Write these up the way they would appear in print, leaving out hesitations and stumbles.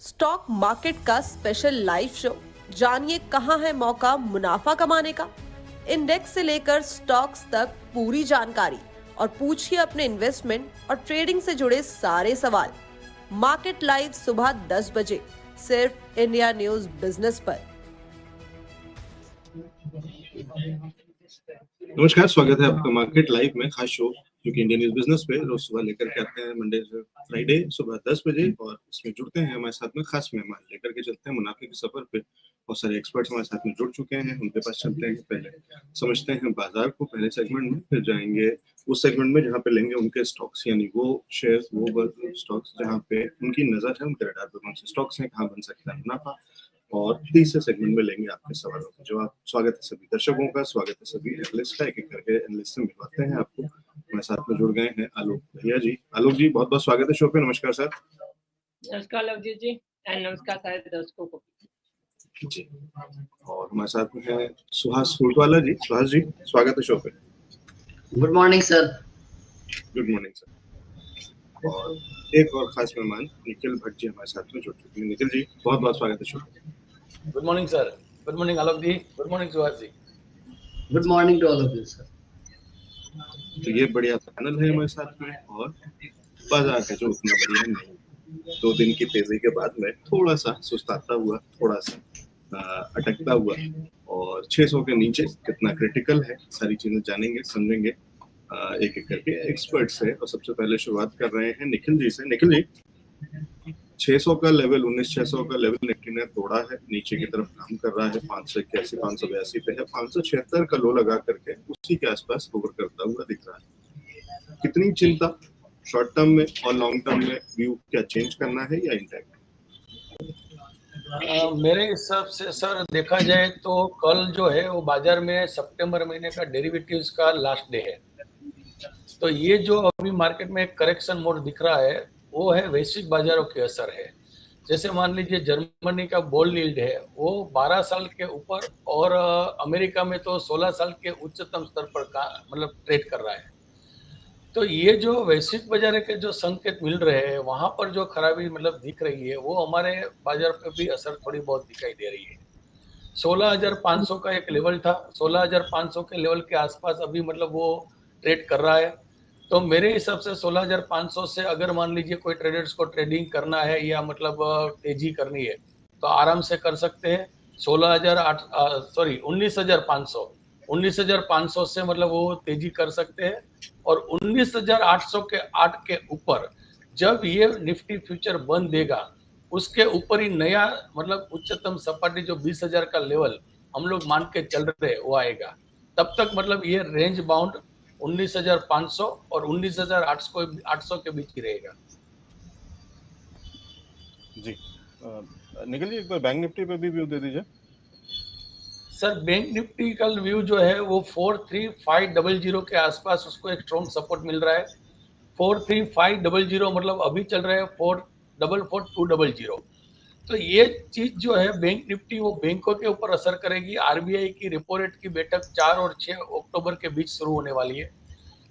Stock market का special live show. जानिए कहां है मौका मुनाफा कमाने का। इंडेक्स से लेकर स्टॉक्स तक पूरी जानकारी और पूछिए अपने इन्वेस्टमेंट और ट्रेडिंग से जुड़े सारे सवाल। मार्केट लाइव सुबह 10 बजे सिर्फ इंडिया न्यूज बिजनेस पर। नमस्कार, स्वागत है आपका मार्केट लाइव में खास शो जो कि इंडियन न्यूज बिजनेस पे रोज सुबह लेकर के आते हैं मंडे से फ्राइडे सुबह 10 बजे। और इसमें जुड़ते हैं हमारे साथ में खास मेहमान लेकर के चलते हैं मुनाफे के सफर पे। बहुत सारे एक्सपर्ट्स हमारे साथ में जुड़ चुके हैं, उनके पास चलते हैं। पहले समझते हैं बाजार को पहले सेगमेंट में, फिर जाएंगे उस सेगमेंट में जहाँ पे लेंगे उनके स्टॉक्स, यानी वो शेयर वो स्टॉक्स जहाँ पे उनकी नजर है, उनके रडार पे कौन से स्टॉक्स हैं, कहाँ बन सकता है मुनाफा। और तीसरे सेगमेंट में लेंगे आपके सवालों के जवाब। स्वागत है सभी दर्शकों का, स्वागत है सभी एनालिस्ट का। एक एक करके एनालिस्ट से मिलवाते हैं आपको। हमारे साथ में जुड़ गए हैं आलोक भैया जी। आलोक जी, बहुत बहुत स्वागत है शो पे। नमस्कार सर। नमस्कार लवजीत जी एंड नमस्कार सारे दर्शकों को जी। और हमारे साथ में है सुहास फूलवाला जी। सुहास जी, स्वागत है शो पे। Good morning sir. Good morning sir. और एक और खास मेहमान निखिल भट्ट जी हमारे साथ में जुड़ चुके हैं। निखिल जी, बहुत बहुत स्वागत है शो पे। Good morning sir. Good morning Alok ji. Good morning Suhas ji. Good morning to all of you sir. तो ये बढ़िया पैनल है हमारे साथ में। और बाजार है जो उतना बढ़िया नहीं, 2 दिन की तेजी के बाद में थोड़ा सा सुस्ताता हुआ, थोड़ा सा अटकता हुआ। और 600 के नीचे कितना क्रिटिकल है, सारी चीजें जानेंगे समझेंगे एक एक करके एक्सपर्ट से। और सबसे पहले शुरुआत कर रहे हैं निखिल जी से। निखिल जी, 600 का लेवल, 19,600 का लेवल निफ्टी ने तोड़ा है, नीचे की तरफ काम कर रहा है। 581 582 पे है, 576 का लो लगा करके उसी के आसपास होवर करता हुआ दिख रहा है। कितनी चिंता शॉर्ट टर्म में और लॉन्ग टर्म में, व्यू क्या चेंज करना है या इंटैक्ट? मेरे हिसाब से सर देखा जाए तो कल जो है वो बाजार में सितंबर महीने का डेरिवेटिव्स का लास्ट डे है। तो ये जो अभी मार्केट में करेक्शन मोड दिख रहा है वो है वैश्विक बाजारों के असर है। जैसे मान लीजिए जर्मनी का बोल्ड यील्ड है वो 12 साल के ऊपर और अमेरिका में तो 16 साल के उच्चतम स्तर पर मतलब ट्रेड कर रहा है। तो ये जो वैश्विक बाजार के जो संकेत मिल रहे हैं वहां पर जो खराबी मतलब दिख रही है वो हमारे बाजार पे भी असर थोड़ी बहुत दिखाई दे रही है। 16,500 का एक लेवल था, 16,500 के लेवल के आसपास अभी मतलब वो ट्रेड कर रहा है। तो मेरे हिसाब से 16,500 से अगर मान लीजिए कोई ट्रेडर्स को ट्रेडिंग करना है या मतलब तेजी करनी है तो आराम से कर सकते हैं। 19,500 से मतलब वो तेजी कर सकते हैं। और 19,800 के 8 के ऊपर जब ये निफ्टी फ्यूचर बंद देगा उसके ऊपर ही नया मतलब उच्चतम सपाटी जो 20,000 का लेवल हम लोग मान के चल रहे हैं वो आएगा। तब तक मतलब ये रेंज बाउंड 19,500 और 19,800 के बीच ही रहेगा। जी निखिल जी, एक बार बैंक निफ्टी पे भी व्यू दे दीजिए। सर बैंक निफ्टी का व्यू जो है वो 43500 के आसपास उसको एक स्ट्रॉन्ग सपोर्ट मिल रहा है। 43500 मतलब अभी चल रहा है 444,200। तो ये चीज जो है बैंक निफ्टी वो बैंकों के ऊपर असर करेगी। आरबीआई की रेपो रेट की बैठक 4 और 6 अक्टूबर के बीच शुरू होने वाली है।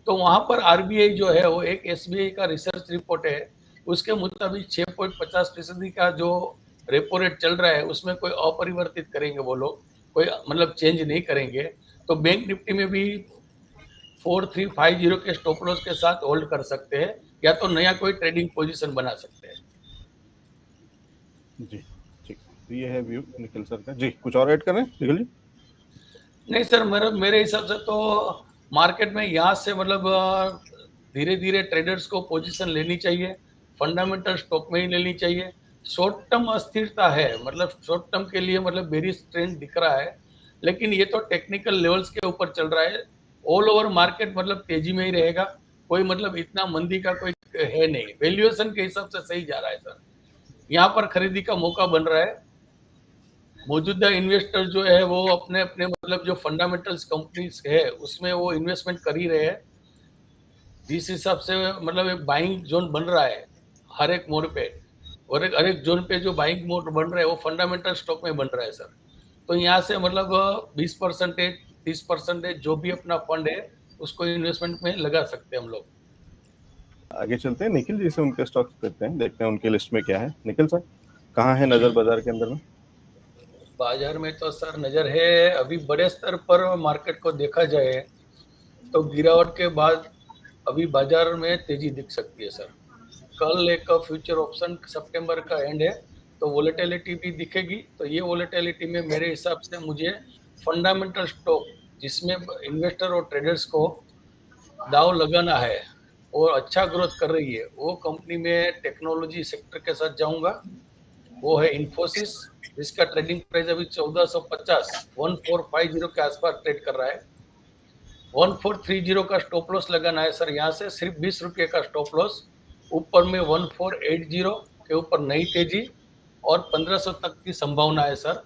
तो वहां पर आरबीआई जो है वो एक एसबीआई का रिसर्च रिपोर्ट है उसके मुताबिक 6.50% का जो रेपो रेट चल रहा है उसमें कोई अपरिवर्तित करेंगे वो लोग, कोई मतलब चेंज नहीं करेंगे। तो बैंक निफ्टी में भी 4350 के स्टॉप लॉस के साथ होल्ड कर सकते हैं या तो नया कोई ट्रेडिंग पोजीशन बना सकते हैं। जी ठीक, तो ये है व्यू निखिल सर का। जी कुछ और ऐड करें निखिल जी? नहीं सर, मेरे हिसाब से तो मार्केट में यहाँ से मतलब धीरे धीरे ट्रेडर्स को पोजीशन लेनी चाहिए, फंडामेंटल स्टॉक में ही लेनी चाहिए। शॉर्ट टर्म अस्थिरता है, मतलब शॉर्ट टर्म के लिए मतलब बेरिश ट्रेंड दिख रहा है, लेकिन ये तो टेक्निकल लेवल्स के ऊपर चल रहा है। ऑल ओवर मार्केट मतलब तेजी में ही रहेगा, कोई मतलब इतना मंदी का कोई है नहीं। वैल्यूएशन के हिसाब से सही जा रहा है सर, यहाँ पर खरीदी का मौका बन रहा है। मौजूदा इन्वेस्टर जो है वो अपने अपने मतलब जो फंडामेंटल्स कंपनीज है उसमें वो इन्वेस्टमेंट कर ही रहे हैं। जिस हिसाब से मतलब एक बाइंग जोन बन रहा है हर एक मोड़ पे, और हर एक जोन पे जो बाइंग मोड बन रहा है वो फंडामेंटल स्टॉक में बन रहा है सर। तो यहाँ से मतलब 20% 30% जो भी अपना फंड है उसको इन्वेस्टमेंट में लगा सकते हैं हम लोग। आगे चलते हैं निखिल जी से, उनके स्टॉक्स करते हैं, देखते हैं उनके लिस्ट में क्या है। निखिल सर। कहाँ है नजर बाजार के अंदर में? बाजार में तो सर नजर है, अभी बड़े स्तर पर मार्केट को देखा जाए तो गिरावट के बाद अभी बाजार में तेजी दिख सकती है सर। कल एक फ्यूचर ऑप्शन सितंबर का एंड है, तो वोलेटिलिटी भी दिखेगी। तो ये वोलेटिलिटी में मेरे हिसाब से मुझे फंडामेंटल स्टॉक जिसमें इन्वेस्टर और ट्रेडर्स को दाव लगाना है और अच्छा ग्रोथ कर रही है, वो कंपनी में टेक्नोलॉजी सेक्टर के साथ जाऊंगा। वो है इन्फोसिस, जिसका ट्रेडिंग प्राइस अभी 1450 1450 के आसपास ट्रेड कर रहा है। 1430 का स्टॉप लॉस लगाना है सर, यहाँ से सिर्फ 20 रुपये का स्टॉप लॉस। ऊपर में 1480 के ऊपर नई तेजी और 1500 तक की संभावना है सर।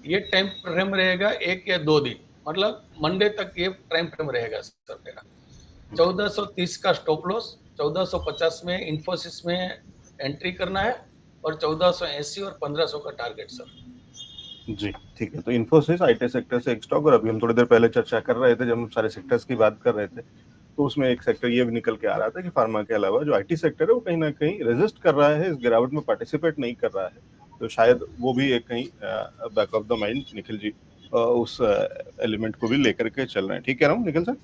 ये टाइम फ्रेम रहेगा 1 या 2 दिन, मतलब मंडे तक ये टाइम फ्रेम रहेगा सर मेरा। 1430 का स्टॉप लॉस, 1450 में इन्फोसिस में एंट्री करना है और 1480 और 1500 का टारगेट सर। जी ठीक है। तो इन्फोसिस आईटी सेक्टर से एक स्टॉक, और अभी हम थोड़ी देर पहले चर्चा कर रहे थे जब हम सारे सेक्टर्स की बात कर रहे थे, तो उसमें एक सेक्टर ये भी निकल के आ रहा था कि फार्मा के अलावा जो आईटी सेक्टर है वो कहीं ना कहीं रेजिस्ट कर रहा है, इस गिरावट में पार्टिसिपेट नहीं कर रहा है। तो शायद वो भी एक कहीं back of the mind Nikhil ji उस एलिमेंट को भी लेकर के चल रहे हैं। ठीक कह रहा हूँ निखिल सर?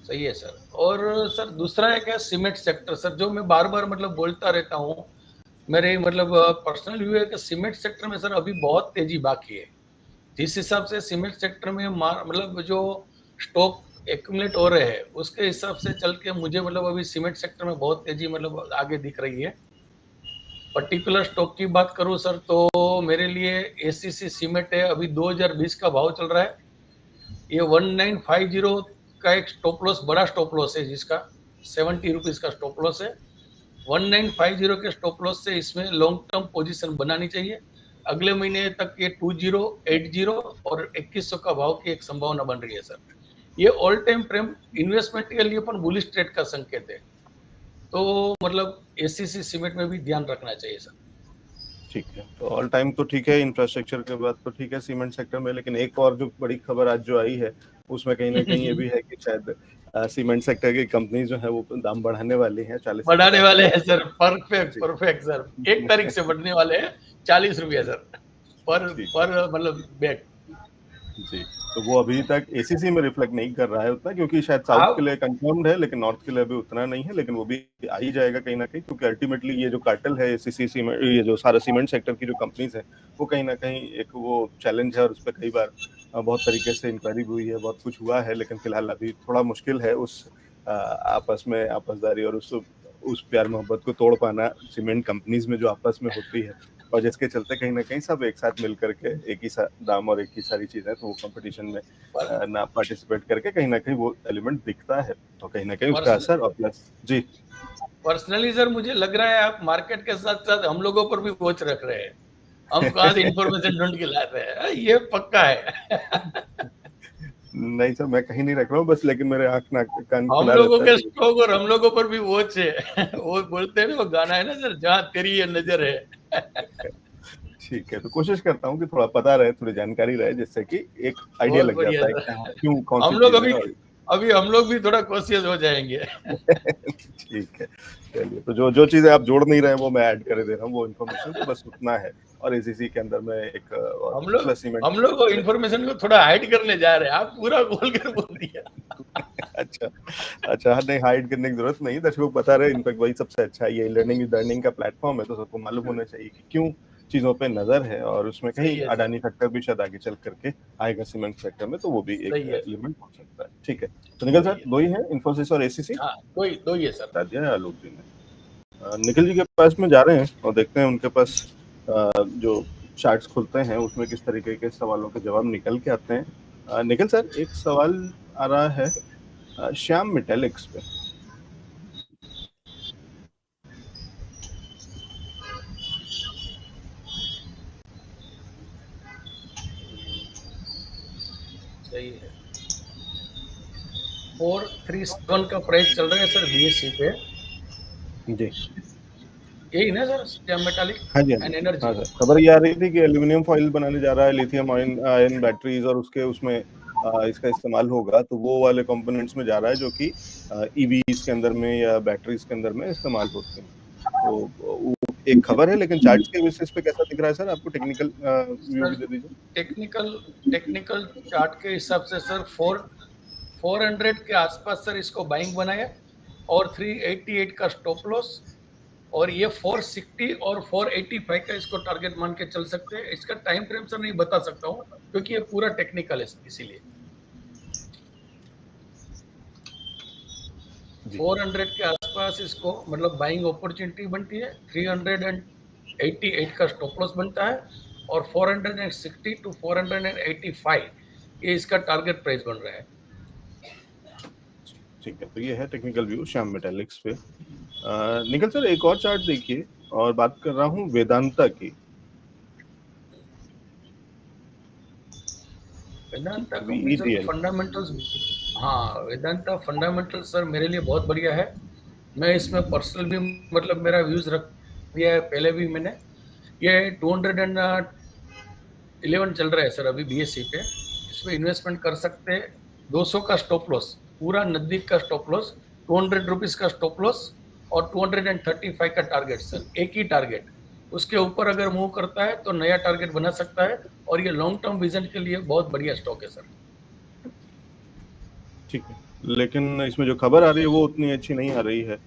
सही है सर। और सर दूसरा एक है सीमेंट सेक्टर सर, जो मैं बार बार मतलब बोलता रहता हूँ। मेरे मतलब पर्सनल व्यू है कि सीमेंट सेक्टर में सर अभी बहुत तेजी बाकी है। जिस हिसाब से सीमेंट सेक्टर में मतलब जो स्टॉक एक्यूमुलेट हो रहे हैं उसके हिसाब से चल के मुझे मतलब अभी सीमेंट सेक्टर में बहुत तेजी मतलब आगे दिख रही है। पर्टिकुलर स्टॉक की बात करूं सर तो मेरे लिए एसीसी सीमेंट है, अभी 2020 का भाव चल रहा है। ये 1950 का एक स्टॉप लॉस, बड़ा स्टॉप लॉस है, जिसका 70 रुपीज का स्टॉप लॉस है। 1950 के स्टॉप लॉस से इसमें लॉन्ग टर्म पोजीशन बनानी चाहिए। अगले महीने तक ये 2080 और 2100 का भाव की एक संभावना बन रही है सर। ये ऑल टाइम फ्रेम इन्वेस्टमेंट के लिए अपन बुलिश ट्रेड का संकेत है, तो मतलब एसीसी सीमेंट में भी ध्यान रखना चाहिए सर। ठीक है, तो ऑल टाइम तो ठीक है, इंफ्रास्ट्रक्चर के बाद तो ठीक है सीमेंट सेक्टर में, लेकिन एक और जो बड़ी खबर आज जो आई है उसमें कहीं ना कहीं ये भी है कि शायद सीमेंट सेक्टर की कंपनी जो है वो दाम बढ़ाने वाली है, 40 बढ़ाने वाले हैं सर। परफेक्ट सर, 1 तारीख से बढ़ने वाले हैं 40 रुपया सर पर मतलब बैग। जी, तो वो अभी तक एसीसी में रिफ्लेक्ट नहीं कर रहा है उतना, क्योंकि शायद साउथ के लिए कंफर्म्ड है लेकिन नॉर्थ के लिए अभी उतना नहीं है, लेकिन वो भी आ ही जाएगा कहीं ना कहीं, क्योंकि अल्टीमेटली ये जो कार्टेल है एसीसी सीमेंट, ये जो सारा सीमेंट सेक्टर की जो कंपनीज है वो कहीं ना कहीं एक वो चैलेंज है, और उस पर कई बार बहुत तरीके से इंक्वायरी हुई है, बहुत कुछ हुआ है, लेकिन फिलहाल अभी थोड़ा मुश्किल है उस आपस में आपसदारी और उस प्यार मोहब्बत को तोड़ पाना सीमेंट कंपनीज में जो आपस में होती है, और जिसके चलते कहीं ना कहीं सब एक साथ मिल करके एक ही दाम और एक ही सारी चीजें, तो वो कंपटीशन में ना पार्टिसिपेट करके कहीं ना कहीं वो एलिमेंट दिखता है, तो कहीं ना कहीं उसका असर। और प्लस जी पर्सनली सर मुझे लग रहा है आप मार्केट के साथ साथ हम लोगों पर भी वॉच रख रहे हैं। हम कहाँ से इंफॉर्मेशन ढूंढ के ला रहे हैं, ये पक्का है। नहीं सर, मैं कहीं नहीं रख रहा हूँ बस, लेकिन मेरे आंख नाक कान हम खुला लोगों रहता के स्टॉक और हम लोगों पर भी वॉच है। वो बोलते हैं ना, वो गाना है ना सर, जहाँ तेरी ये नजर है। ठीक है, तो कोशिश करता हूँ कि थोड़ा पता रहे, थोड़ी जानकारी रहे, जिससे कि एक आइडिया लग जाता है क्यों कौन सी हम लोग चीजें। अभी हम लोग भी थोड़ा कॉशियस हो जाएंगे। ठीक है, चलिए, तो जो चीजें आप जोड़ नहीं रहे वो मैं ऐड कर दे रहा हूँ, वो इन्फॉर्मेशन तो बस उतना है। और एसीसी के अंदर में एक हम लोग इन्फॉर्मेशन को थोड़ा हाइड करने जा रहे हैं, आप पूरा खोल कर बोल दिया। अच्छा, नहीं हाइड करने की जरूरत नहीं, दर्शकों को पता रहे, इनफैक्ट वही सबसे अच्छा है, ये लर्निंग इज लर्निंग का प्लेटफॉर्म है, तो सबको मालूम होना चाहिए कि क्यों चीजों पे नजर है, और उसमें कहीं अडानी फैक्टर भी शायद आगे चल करके आएगा सीमेंट सेक्टर में, तो वो भी एक एलिमेंट हो सकता है। ठीक है, तो निखिल सर दो ही है, इन्फोसिस और एसीसी। हाँ, दो ही है सर। बता दिया आलोक जी ने। निखिल जी के पास में जा रहे हैं और देखते हैं उनके पास जो चार्ट्स खुलते हैं उसमें किस तरीके के सवालों के जवाब निकल के आते हैं। निखिल सर, एक सवाल आ रहा है श्याम मेटालिक्स पे। सही है, 437 का प्राइस चल रहा है सर बीएससी पे। जी, यही ना sir, Shyam metallic and energy. हाँ सर, खबर ये आ रही थी कि एल्यूमिनियम फॉइल बनाने जा रहा है, लिथियम आयन बैटरीज, और उसमें इसका इस्तेमाल होगा, तो वो वाले कंपोनेंट्स में जा रहा है जो कि ईवीज के अंदर में या बैटरीज के अंदर में इस्तेमाल होते हैं। तो एक खबर है, लेकिन चार्ट्स के बेसिस पे कैसा दिख रहा है सर आपको? टेक्निकल व्यू भी दे दीजिए। टेक्निकल चार्ट के हिसाब से सर 400 के आसपास सर इसको बाइंग बनाया और 388 का स्टॉप लॉस, और ये 460 और 485 का इसको टारगेट मान के चल सकते हैं। इसका टाइम फ्रेम सर नहीं बता सकता हूँ क्योंकि ये पूरा टेक्निकल है, इसीलिए 400 के आसपास इसको मतलब बाइंग अपॉर्चुनिटी बनती है, 388 का स्टॉप लॉस बनता है और 460 टू 485 ये इसका टारगेट प्राइस बन रहा है। ठीक है, तो ये है टेक्निकल व्यू श्याम मेटालिक्स पे। निखिल सर एक और चार्ट देखिए, और बात कर रहा हूँ वेदांता की। वेदांता का फंडामेंटल्स, हाँ वेदांता फंडामेंटल्स सर मेरे लिए बहुत बढ़िया है। मैं इसमें पर्सनल भी मतलब मेरा व्यूज रख दिया है पहले भी मैंने। ये 211 चल रहा है सर अभी बीएससी पे, इसमें इन्वेस्टमेंट कर सकते हैं। 200 का स्टॉप लॉस, पूरा नजदीक का स्टॉप लॉस, 200 रुपीज का स्टॉप लॉस और 235 का टारगेट सर, एक ही टारगेट। उसके ऊपर अगर मूव करता है तो नया टारगेट बना सकता है और ये लॉन्ग टर्म विजन के लिए बहुत बढ़िया स्टॉक है सर। ठीक है, लेकिन इसमें जो खबर आ रही है वो उतनी अच्छी नहीं आ रही है।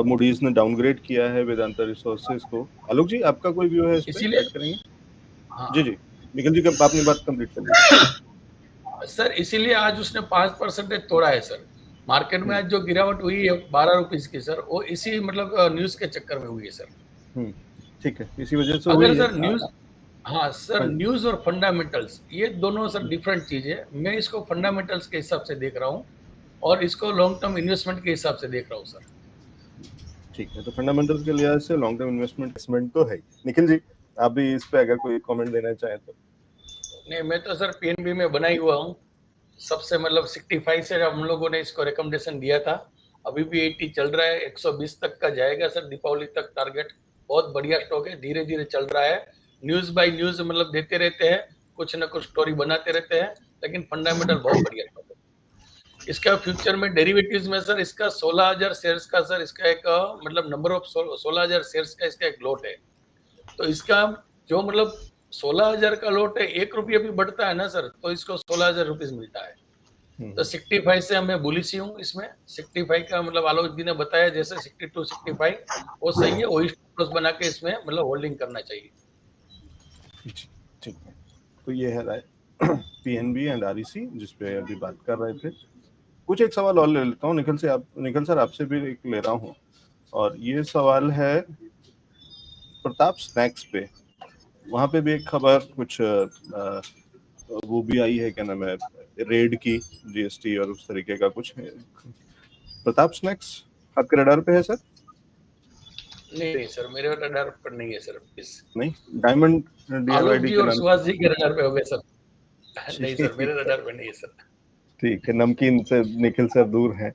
मूडीज ने डाउनग्रेड किया है वेदांता रिसोर्सेज को। आलोक जी आपका कोई व्यू है इस पे? इसीलिए ऐड करेंगे। हाँ जी जी निखिल जी का अपनी बात कंप्लीट कर लीजिए। सर, इसीलिए आज उसने 5% तोड़ा है सर। मार्केट में आज जो गिरावट हुई है 12 रुपीज की सर, वो इसी मतलब न्यूज के चक्कर में हुई है सर। ठीक है, इसी वजह से अगर हुई सर है। न्यूज, हाँ सर, न्यूज और फंडामेंटल्स ये दोनों सर डिफरेंट चीज है। मैं इसको फंडामेंटल्स के हिसाब से देख रहा हूँ और इसको लॉन्ग टर्म इन्वेस्टमेंट के हिसाब से देख रहा हूँ सर। ठीक है, तो फंडामेंटल्स के लिहाज से लॉन्ग टर्म इन्वेस्टमेंट तो है। निखिल जी आप भी इस पे अगर कोई कमेंट देना चाहें तो। नहीं, मैं तो सर पीएनबी में बना ही हुआ हूँ सबसे, मतलब 65 से हम लोगों ने इसको रिकमेंडेशन दिया था, अभी भी 80 चल रहा है, 120 तक का जाएगा सर दीपावली तक टारगेट। बहुत बढ़िया स्टॉक है, धीरे धीरे चल रहा है। न्यूज बाय न्यूज मतलब देते रहते हैं, कुछ ना कुछ स्टोरी बनाते रहते हैं, लेकिन फंडामेंटल बहुत बढ़िया स्टॉक है। इसका फ्यूचर में डेरिवेटिव्स में सर इसका 16,000 शेयर्स का सर इसका एक मतलब नंबर ऑफ 16,000 शेयर्स का इसका एक लॉट है। तो इसका जो मतलब 16,000 का लॉट है, 1 रुपया भी बढ़ता है ना सर तो इसको 16,000 रुपीज मिलता है। तो 65 से मैं बुलिश हूँ इसमें। 65 का मतलब आलोक जी ने बताया जैसे 62 65 वो सही है, वही स्टॉप लॉस बना के इसमें मतलब होल्डिंग करना चाहिए। ठीक है, तो ये है राय पीएनबी एंड आरईसी जिस पे अभी बात कर रहे थे। कुछ एक सवाल और ले लेता हूँ निखिल से, निखिल सर आपसे भी एक ले रहा हूँ, और ये सवाल है प्रताप स्नैक्स पे। वहाँ पे भी एक खबर कुछ वो भी आई है, क्या नाम है, रेड की, जीएसटी और उस तरीके का कुछ है। प्रताप स्नैक्स आपके रडार पे है सर? नहीं सर, मेरे रडार पर नहीं है सर। प्लीज नहीं, डायमंड आलोक डीआरवाईडी जी के और नाम सुभाष जी के रडार पे हो गए सर। नहीं सर, मेरे रडार पे नहीं है सर। ठीक है, नमकीन से निखिल सर दूर हैं।